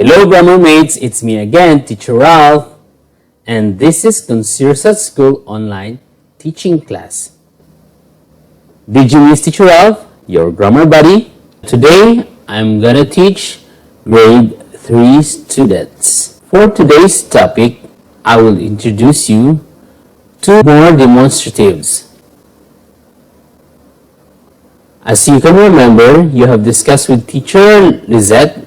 Hello grammar mates, it's me again, Teacher Ralph, and this is Consirsat School Online Teaching Class. Did you miss Teacher Ralph, your grammar buddy? Today, I'm gonna teach grade 3 students. For today's topic, I will introduce you to more demonstratives. As you can remember, you have discussed with Teacher Lizette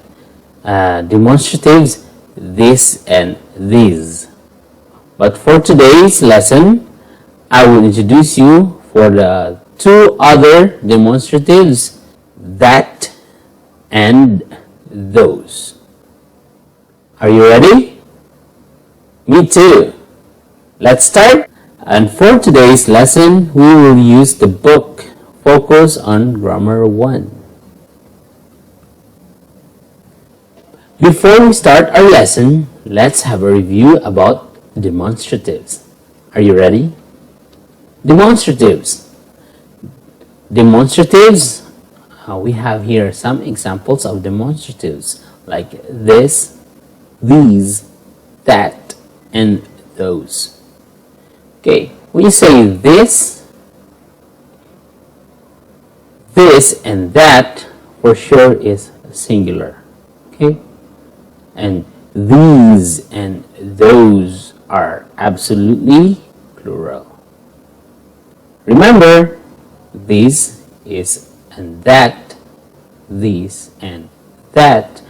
demonstratives this and these. But for today's lesson, I will introduce you for the two other demonstratives, that and those. Are you ready? Me too. Let's start. And for today's lesson, we will use the book Focus on Grammar 1. Before we start our lesson, let's have a review about demonstratives. Are you ready? Demonstratives. Demonstratives, we have here some examples of demonstratives like this, these, that, and those. Okay, when you say this, and that, for sure is singular. Okay? And these and those are absolutely plural. Remember, this is and that, this and that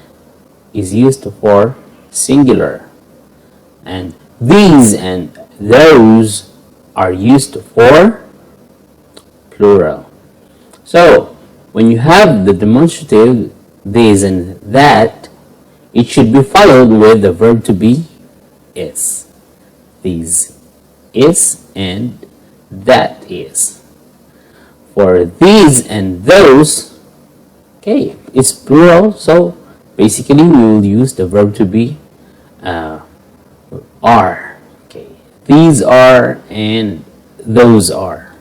is used for singular, and these and those are used for plural. So, when you have the demonstrative this and that, it should be followed with the verb to be is. These is and that is. For these and those, okay, it's plural, so basically we will use the verb to be are. Okay, these are and those are.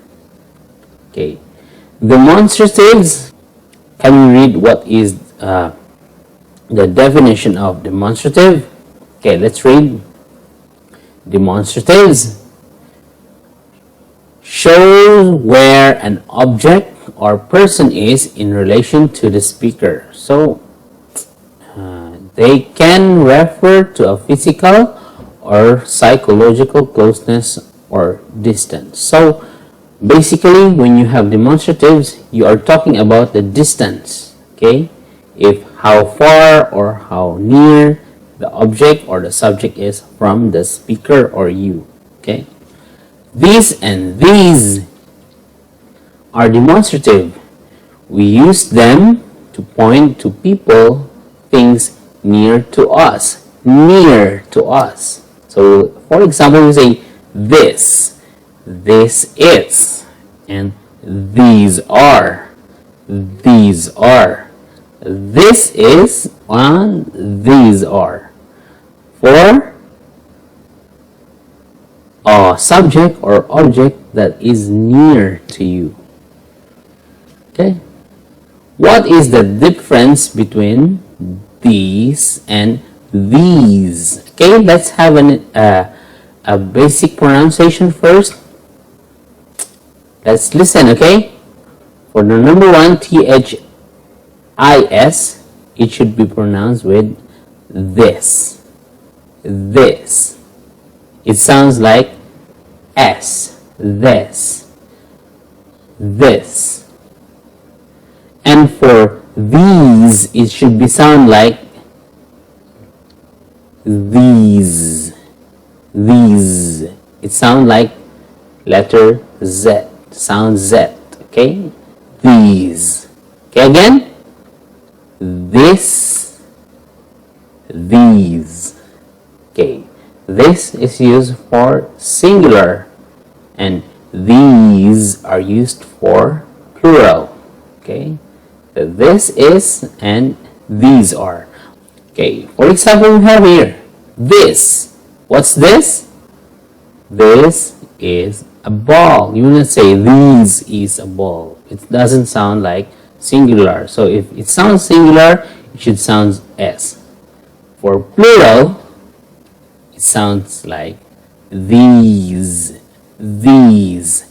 Okay, demonstratives. Can we read what is the definition of demonstrative? Okay, let's read. Demonstratives show where an object or person is in relation to the speaker. So they can refer to a physical or psychological closeness or distance. So basically, when you have demonstratives, you are talking about the distance. Okay, if how far or how near the object or the subject is from the speaker or you. Okay, these and these are demonstrative. We use them to point to people, things near to us, near to us. So for example, we say this is, and these are, this is, and these are. For a subject or object that is near to you. Okay, what is the difference between these and these? Okay, let's have a basic pronunciation first. Let's listen, okay? For the number one, THIS, it should be pronounced with this. This. It sounds like S. This. This. And for these, it should be sound like these. These. It sounds like letter Z. Sound Z. Okay? These. Okay, again? This. These. Okay. This is used for singular, and these are used for plural. Okay? This is and these are. Okay, for example, we have here this. What's this? This is a ball. You will not say this is a ball. It doesn't sound like singular. So if it sounds singular, it should sound S. For plural, it sounds like these, these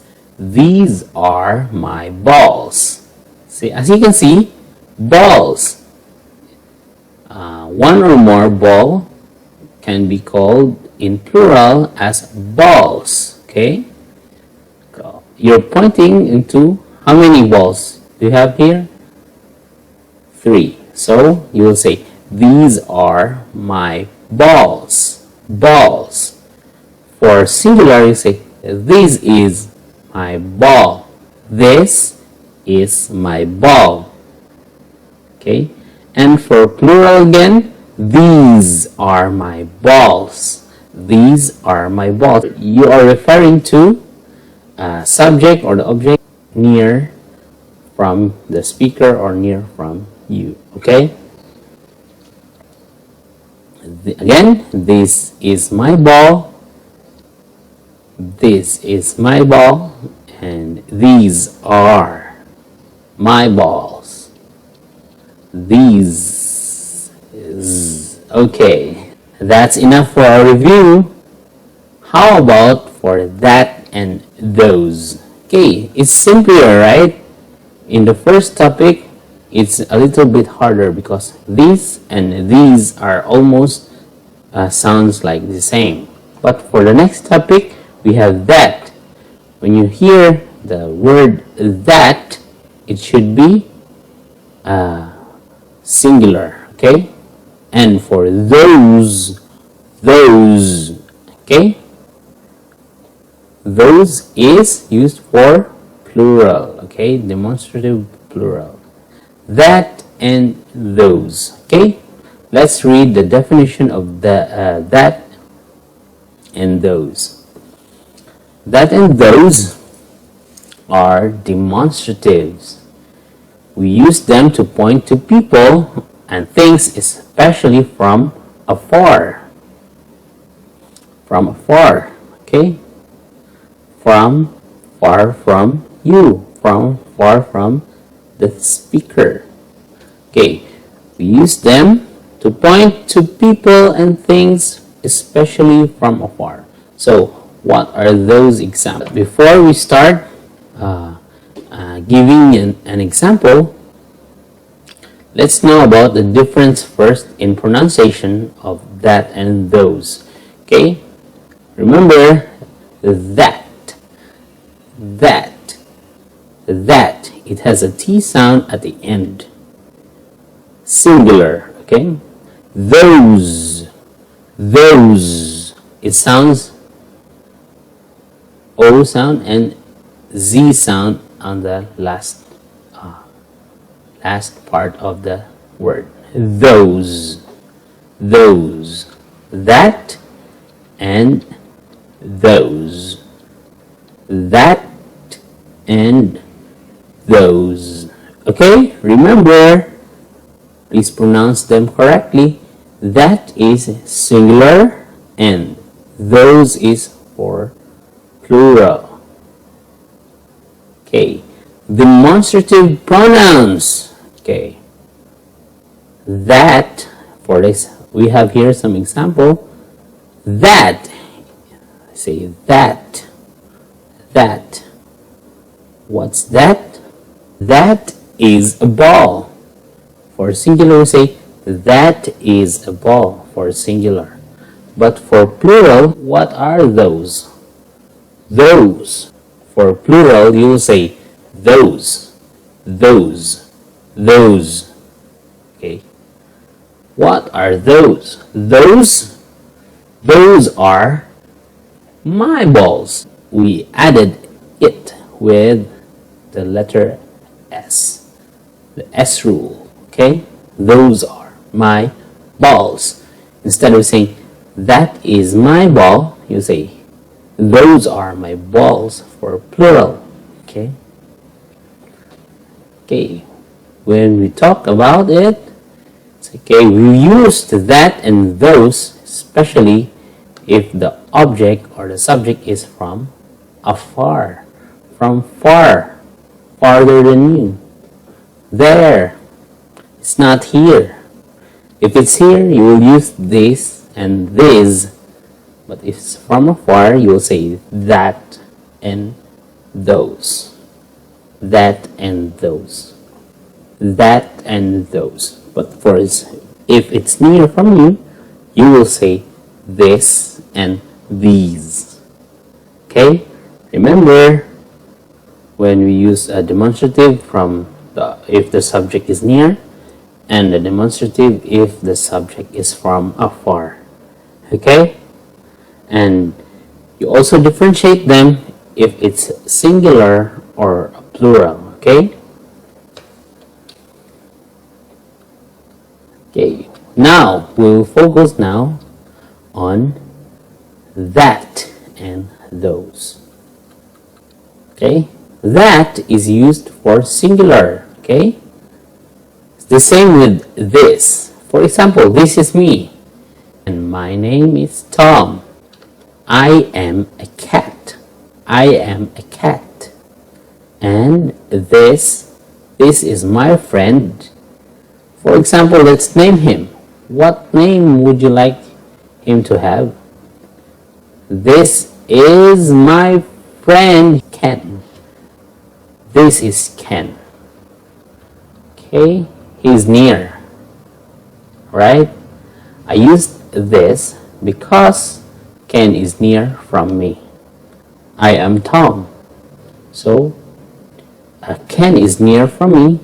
are my balls. See, as you can see, balls. One or more ball can be called in plural as balls. Okay, you're pointing into how many balls do you have here? 3. So you will say, these are my balls. Balls. For singular, you say, this is my ball. This is my ball. Okay. And for plural again, these are my balls. These are my balls. You are referring to a subject or the object near from the speaker or near from you. Okay. Again, this is my ball. This is my ball. And these are my balls. These is okay. That's enough for our review. How about for that and those? Okay, it's simpler, right? In the first topic, it's a little bit harder because these and these are almost sounds like the same. But for the next topic, we have that. When you hear the word that, it should be singular, okay? And for those, okay? Those is used for plural, okay? Demonstrative plural. That and those, okay? Let's read the definition of the that and those. That and those are demonstratives. We use them to point to people and things, especially from afar. From afar, okay? From far from you, from far from the speaker. Okay, we use them to point to people and things, especially from afar. So, what are those examples? Before we start giving an example, let's know about the difference first in pronunciation of that and those. Okay, remember that, it has a T sound at the end. Singular, okay? Those, it sounds O sound and Z sound on the last part of the word. Those, that and those, that and those. Okay, remember, please pronounce them correctly. That is singular and those is for plural. Okay, demonstrative pronouns. Okay, that, for this we have here some example. That, say that, what's that? That is a ball. For singular, we say that is a ball for singular. But for plural, what are those? Those. For plural, you will say those. Okay. What are those? Those are my balls. We added it with the letter S. The S rule. Okay? Those are my balls. Instead of saying that is my ball, you say those are my balls for plural. Okay? Okay. When we talk about it, it's okay, we used that and those, especially if the object or the subject is from afar, from far, farther than you. There, it's not here. If it's here, you will use this and this. But if it's from afar, you will say that and those. That and those. That and those. But if it's near from you, you will say this and these. Okay? Remember, when we use a demonstrative if the subject is near, and the demonstrative if the subject is from afar. Okay? And you also differentiate them if it's singular or plural. Okay? Okay. Now we will focus now on that and those. Okay? That is used for singular. Okay? It's the same with this. For example, this is me. And my name is Tom. I am a cat. I am a cat. And this is my friend. For example, let's name him. What name would you like him to have? This is my friend Ken. This is Ken. Okay, he's near. Right? I used this because Ken is near from me. I am Tom. So Ken is near from me.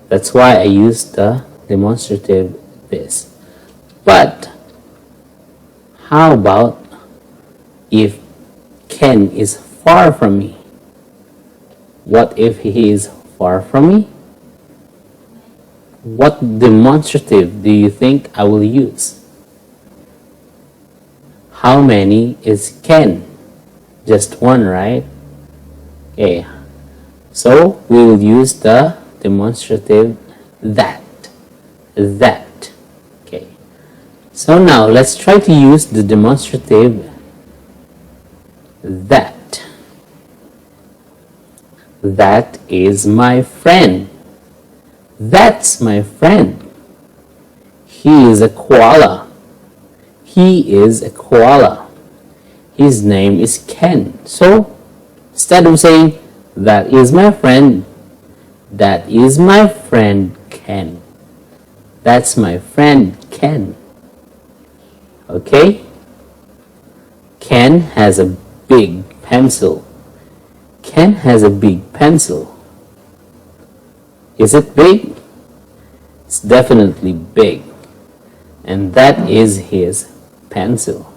That's why I used the demonstrative this. But how about if Ken is far from me? What if he is far from me? What demonstrative do you think I will use? How many is Ken? Just one, right? Okay. So we will use the demonstrative that. That. Okay. So now let's try to use the demonstrative that. That is my friend. That's my friend. He is a koala. He is a koala. His name is Ken. So instead of saying that is my friend, that is my friend Ken. That's my friend Ken. Okay? Ken has a big pencil. Ken has a big pencil. Is it big? It's definitely big. And that is his pencil.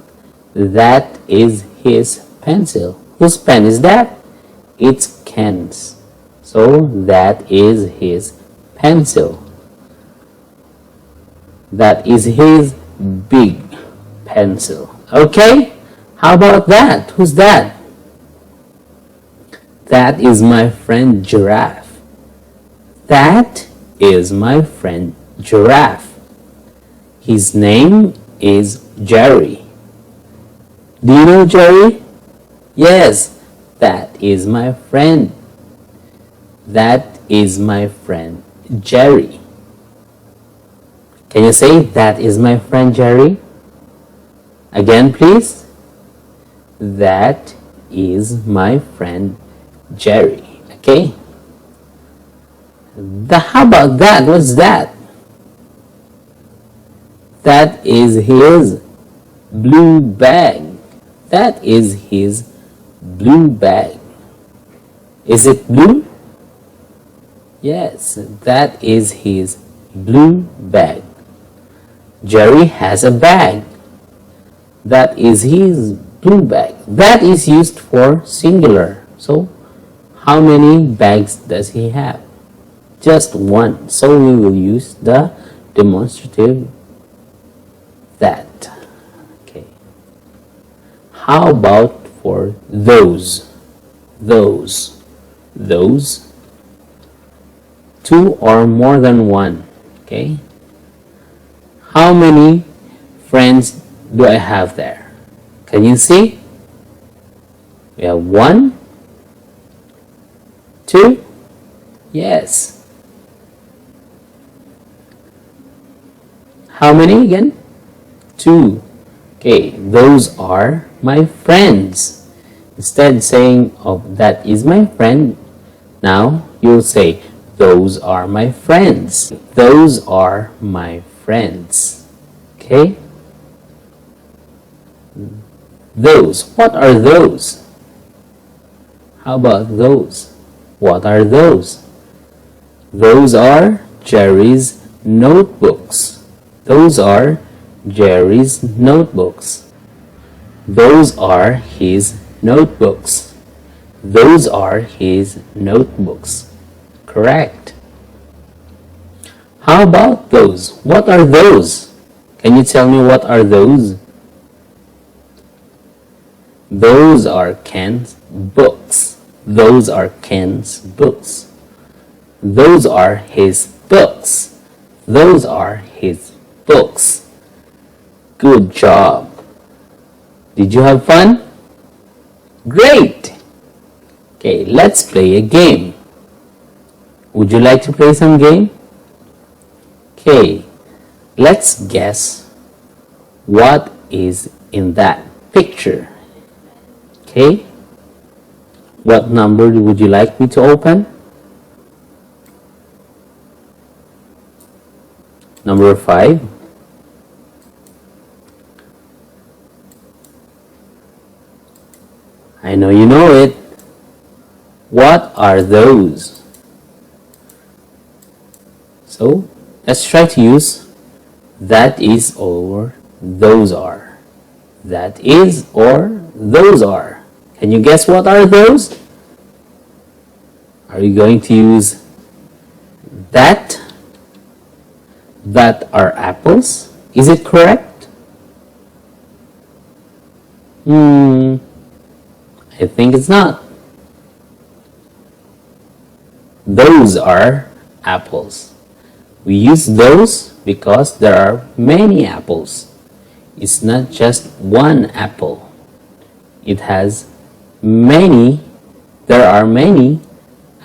That is his pencil. Whose pen is that? It's Ken's. So that is his pencil. That is his big pencil. Okay? How about that? Who's that? That is my friend Giraffe. That is my friend Giraffe. His name is Jerry. Do you know Jerry? Yes, that is my friend. That is my friend Jerry. Can you say that is my friend Jerry? Again, please. That is my friend Jerry. Okay? How about that? What's that? That is his blue bag. That is his blue bag. Is it blue? Yes, that is his blue bag. Jerry has a bag. That is his blue bag. That is used for singular. So, how many bags does he have? Just one. So we will use the demonstrative that. Okay. How about for those? Those. Those. Two or more than one. Okay. How many friends do I have there? Can you see? We have one, two, yes. How many again? Two. Okay, those are my friends. Instead saying, oh, that is my friend, now you'll say, those are my friends. Those are my friends. Okay? Those. What are those? How about those? What are those? Those are Jerry's notebooks. Those are Jerry's notebooks. Those are his notebooks. Those are his notebooks. Correct. How about those? What are those? Can you tell me what are those? Those are Ken's books. Those are Ken's books. Those are his books. Those are his books. Good job. Did you have fun? Great! Okay, let's play a game. Would you like to play some game? Okay, let's guess what is in that picture. Okay, what number would you like me to open? Number 5. I know you know it. What are those? So let's try to use that is or those are. That is or those are. Can you guess what are those? Are you going to use that? That are apples? Is it correct? I think it's not. Those are apples. We use those because there are many apples. It's not just one apple. It has many, there are many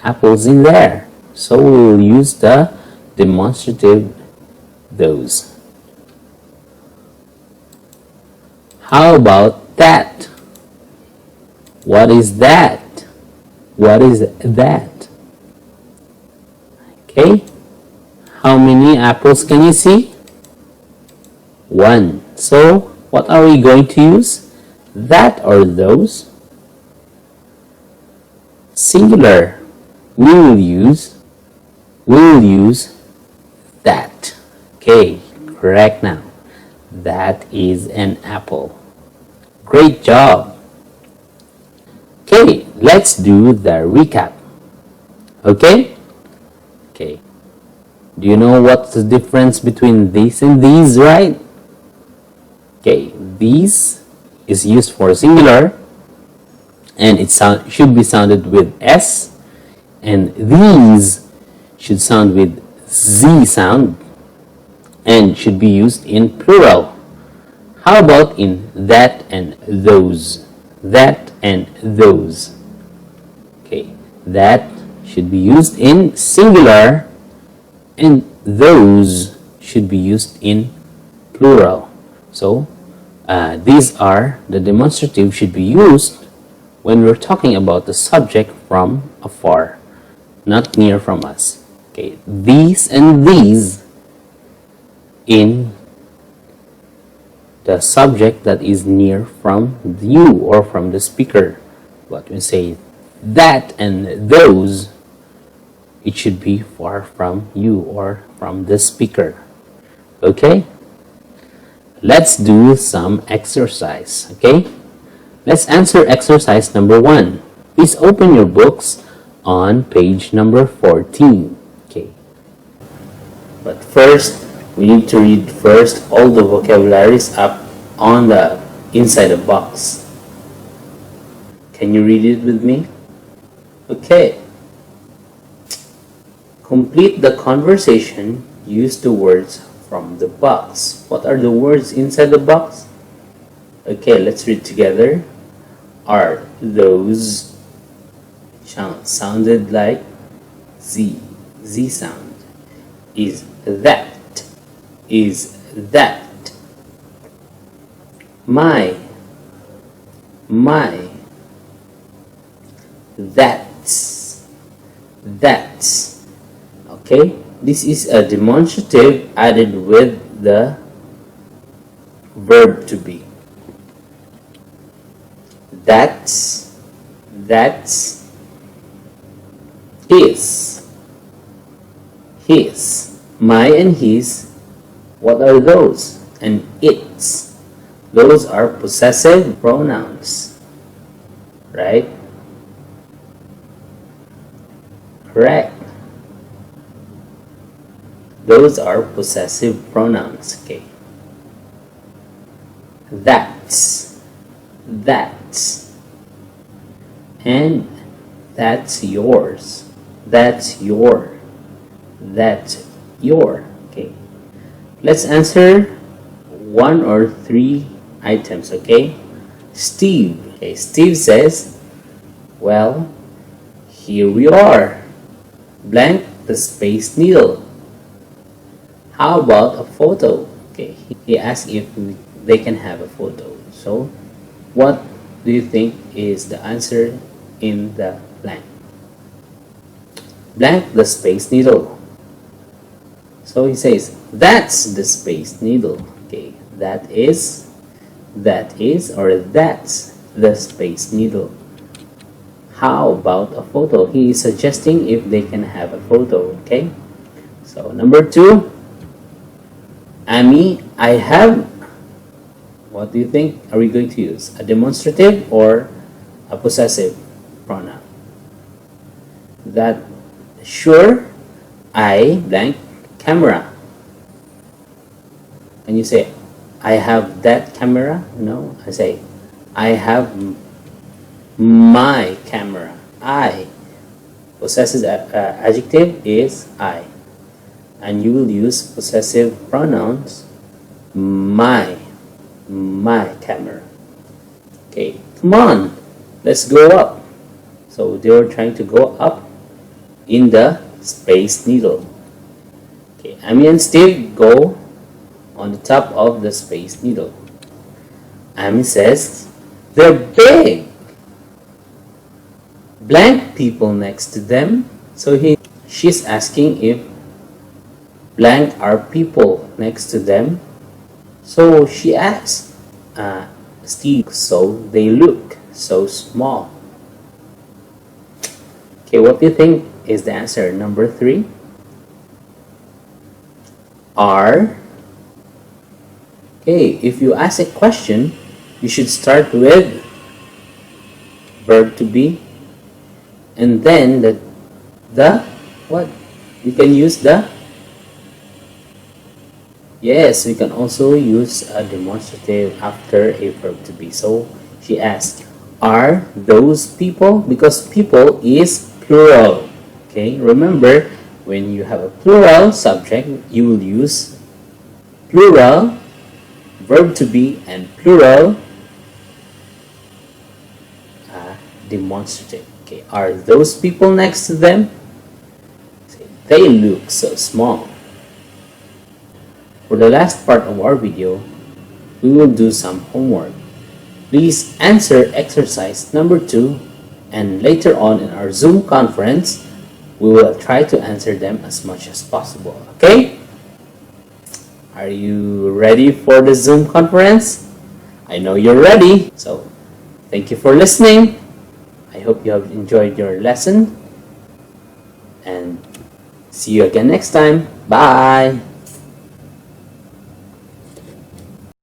apples in there. So we will use the demonstrative those. How about that? What is that? What is that? Okay. How many apples can you see? 1. So what are we going to use? That or those? Singular. We will use that. Okay, correct now. That is an apple. Great job. Okay, let's do the recap. Okay? Okay. Do you know what's the difference between these and these, right? Okay, these is used for singular and it should be sounded with S, and these should sound with Z sound and should be used in plural. How about in that and those? That and those. Okay, that should be used in singular and those should be used in plural. So these are the demonstrative should be used when we're talking about the subject from afar, not near from us. Okay, these and these in the subject that is near from you or from the speaker. But when we say that and those, it should be far from you or from the speaker. Okay? Let's do some exercise. Okay? Let's answer exercise number 1. Please open your books on page number 14. Okay. But first, we need to read first all the vocabularies up on the inside the box. Can you read it with me? Okay. Complete the conversation. Use the words from the box. What are the words inside the box? Okay, let's read together. Are those sounded like Z sound? Is that that, my, that's, okay. This is a demonstrative added with the verb to be. That's his, my and his. What are those? And its. Those are possessive pronouns, right? Correct. Those are possessive pronouns. Okay. That's, and that's yours. That's your. Okay. Let's answer one or three items. Okay. Steve. Okay. Steve says, well, here we are. Blank the space needle. How about a photo? Okay. He asked if they can have a photo. So, what do you think is the answer in the blank? Blank the space needle. So he says, that's the space needle. Okay, that is, or that's the space needle. How about a photo? He is suggesting if they can have a photo. Okay, so number 2, Amy, I have. What do you think are we going to use? A demonstrative or a possessive pronoun? That, sure, I blank camera. Can you say, I have that camera? No, I say, I have my camera. I, possessive adjective is I. And you will use possessive pronouns, my camera. Okay, come on, let's go up. So they were trying to go up in the space needle. Okay, Amy and Steve go on the top of the space needle. Amy says, they're big. Blank people next to them. So she's asking if blank are people next to them. So she asks Steve, so they look so small. Okay, what do you think is the answer? Number 3. Are. Okay, if you ask a question, you should start with verb to be, and then the what? You can use the. Yes, we can also use a demonstrative after a verb to be. So she asked, are those people? Because people is plural. Okay, remember, when you have a plural subject, you will use plural verb to be and plural demonstrative. Okay, are those people next to them? They look so small. For the last part of our video, we will do some homework. Please answer exercise number 2, and later on in our Zoom conference, we will try to answer them as much as possible. Okay? Are you ready for the Zoom conference? I know you're ready. So, thank you for listening. I hope you have enjoyed your lesson. And see you again next time. Bye!